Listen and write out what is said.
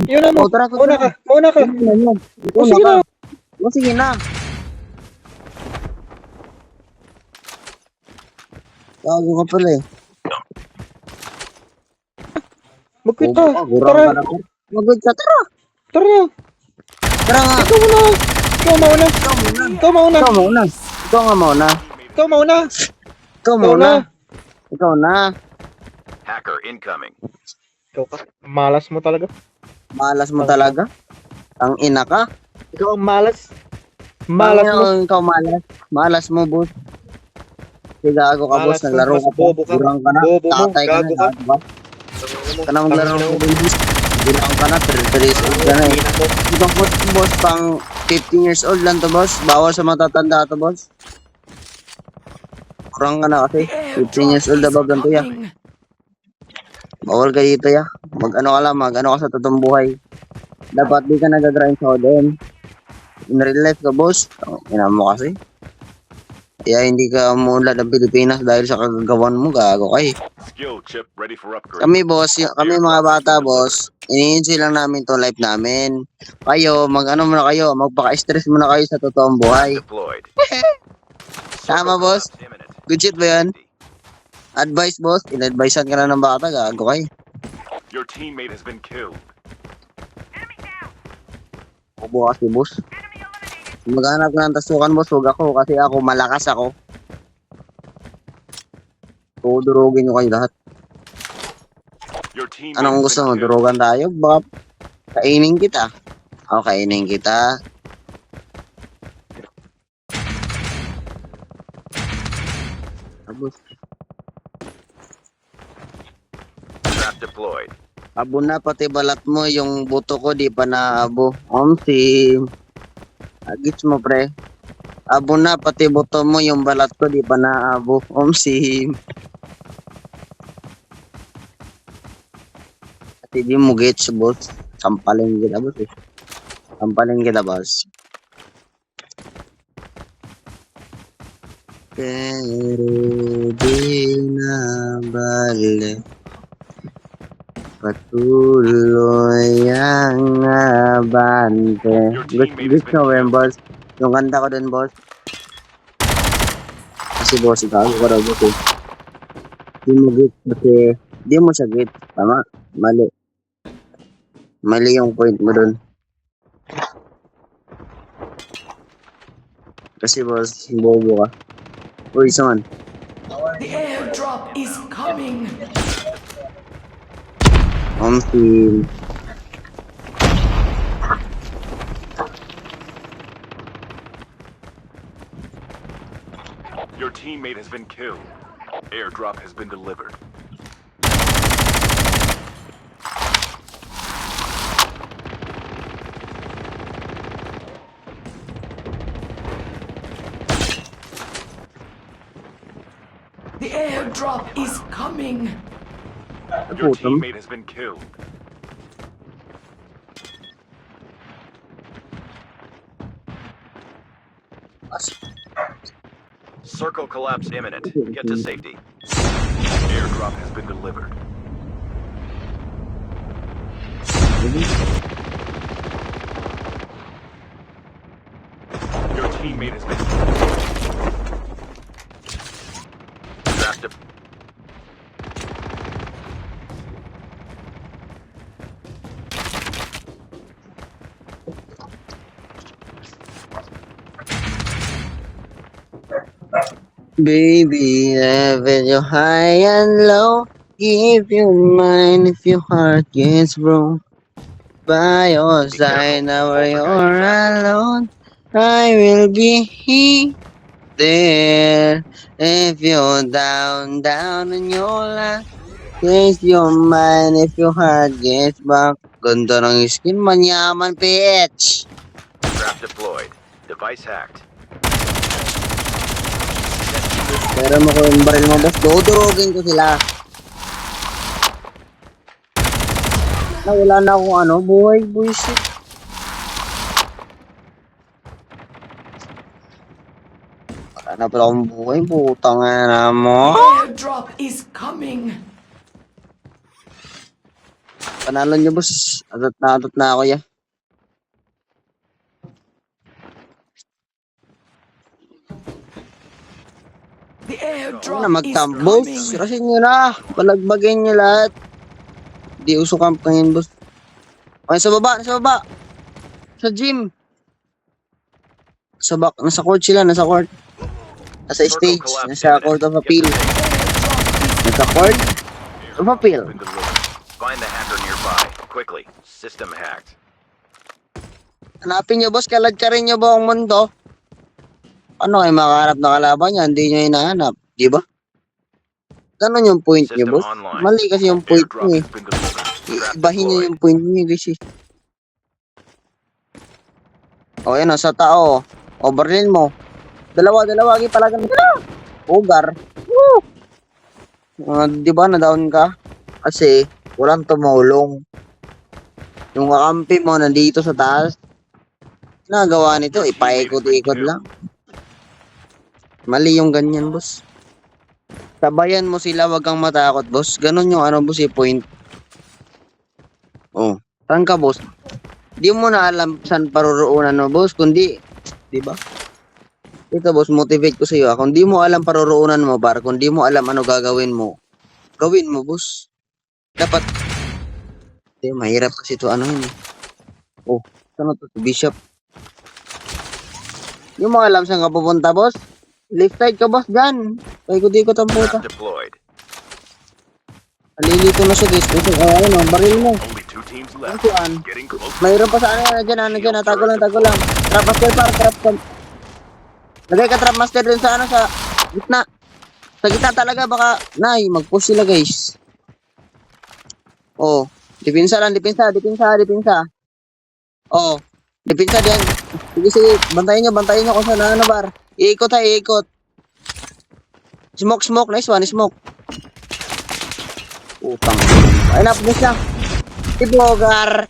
Yun na mo. O, tara, Mauna ka. tara. Mauna ka. Ikaw O, na sige ka. na. O, sige na. Gago ka pala eh. Mag-quit Bobo ka. ka, gurang Tara. ka na po. Mag-good ka, tara. Tara na. Tara nga. Ikaw muna. Ikaw mauna. Ikaw muna. Ikaw mauna. Ikaw muna. Ikaw nga muna. Ikaw mauna. Ikaw Ikaw muna. na. Ikaw na. Hacker incoming. Ikaw ka. Malas mo talaga. Malas mo talaga. Ang ina ka. Ikaw ang malas. Malas mo. Ikaw malas. Malas mo, boss. Gago ka, boss. Malas mo. Naglaro Mas ka pa. bobo ka. Gurang ka na. Bobo mo. Tatay ka na. Gago ka. Gago ka. Ka na maglaro ka, boss. Gurang ka na. 3 years old ka na eh. Ikaw, boss, pang 15 years old lang to, boss. Bawal sa matatanda to, boss. Kurang ka na kasi. 15 years old above lang to, ya. Bawal ka dito, ya. Mag-ano ka lang, mag-ano ka sa totoong buhay. Dapat di ka nag-grind sa ODM. In real life ka, boss. Ina mo kasi. Kaya hindi ka umuunlad ng Pilipinas dahil sa kagagawan mo, gago ka eh. Skill chip ready for upgrade. Kami, boss, kami mga bata, boss, iniinsi lang namin to life namin. Kayo, mag-ano muna kayo, magpaka-stress muna kayo sa totoong buhay. Deployed. Tama, boss. Collapse imminent. Good shit ba yan? Advice, boss. In-advisean ka na ng bata, gago kayo. Your teammate has been killed. Bobo kasi, boss. Maghanap ka ng tasukan, boss. Huwag ako kasi ako malakas ako. Durugin nyo kayo lahat. Your teammate Anong has gusto mo? been killed. Durugan tayo? Baka kainin kita. O, kainin kita. Abos. Trap deployed. Abo na pati balat mo. Yung buto ko di pa naabo. Omsim. Agits mo, pre. Abo na pati buto mo. Yung balat ko di pa naabo. Omsim. At di mo gets, boss. Sampalin kita, boss. Eh. Sampalin kita, boss. Pero di na balik. Patuloy ang abante. Gusto ko yun, boss. Yung kanta ko dun, boss. Kasi, boss, ikaw ko raw, boss. Eh. Di mo git kasi di mo siya git. Tama? Mali. Mali yung point mo dun. Kasi, boss, bobo ka. Uy, saan? The airdrop is coming. Omsim. Your teammate has been killed. Airdrop has been delivered. The airdrop is coming. Your Putam. teammate has been killed. Circle collapse imminent. Get to safety. Airdrop has been delivered. Your teammate has been Trap de- Baby, level you high and low. Give you mine if your heart gets broke. By your side, now you're alone. I will be there. If you're down, down in your life. Change your mind if your heart gets back. Ganda ng skin, manyaman, bitch. Trap deployed. Device hacked. Pero mo ko yung baril mo, boss. Dudurugin ko sila. Wala na akong ano, buhay, buwisit. Wala na pala akong buhay, putang na mo. The airdrop is coming. Panalo nyo, boss. Atot na ako, ya. The Ano airdrop na, is mag-camp, coming. boss. Rasin nyo na. Palagbagin nyo lahat. Di uso camp ngayon, boss. Okay, sa baba, sa baba. Sa gym. Nasa court sila, nasa court. Nasa Circle stage, collapse nasa imminent. court of Get appeal. to safety. Nasa court of appeal. Been delivered. Find the hacker nearby. Quickly. System hacked. Hanapin nyo, boss. Kalad ka rin nyo buong mundo. Ano kayo makaharap na kalaban niya? Hindi nyo hinahanap. Di ba? Ganon yung point nyo, System boss. online. Mali kasi yung point Airdrop nyo eh. has been delivered. Trap Ibahin nyo deployed. yung point nyo guys eh. O yan o, sa tao. Overlin mo. Dalawa, lagi pala ganun. Ugar. Woo! Di ba na-down ka? Kasi walang tumulong. Yung kakampi mo nandito sa taas. Nagawa nito, ipaikot-ikot lang. Mali yung ganyan, boss. Sabayan mo sila, wag kang matakot, boss. Ganon yung ano, boss, point. Oh, saan ka, boss? Di mo na alam saan paruroonan mo, boss, kundi, di ba? Ito, boss, motivate ko sa iyo. Kung di mo alam paruroonan mo, kung di mo alam ano gagawin mo, gawin mo, boss. Dapat, mahirap kasi ito, ano yun. Oh, ano to, Bishop? Di mo alam saan ka pupunta, boss? Left side ka, boss, dyan. Paikot-ikot ang puta. Trap deployed. Alilito na siya, guys. Ito, ano, baril mo. Only 2 teams left. Ano, Getting close. mayroon pa sa ano dyan, tago lang. Trap master trap. Lagay ka trap master dun sa ano, sa gitna. Sa gitna talaga, baka, mag-push sila, guys. Oh, depensa lang, depensa. Oh, depensa din. Sige, bantayin nyo kung saan, ano, bar. Iikot. Smoke, nice one, smoke. Utang. Ay, napulis na. Ibogar.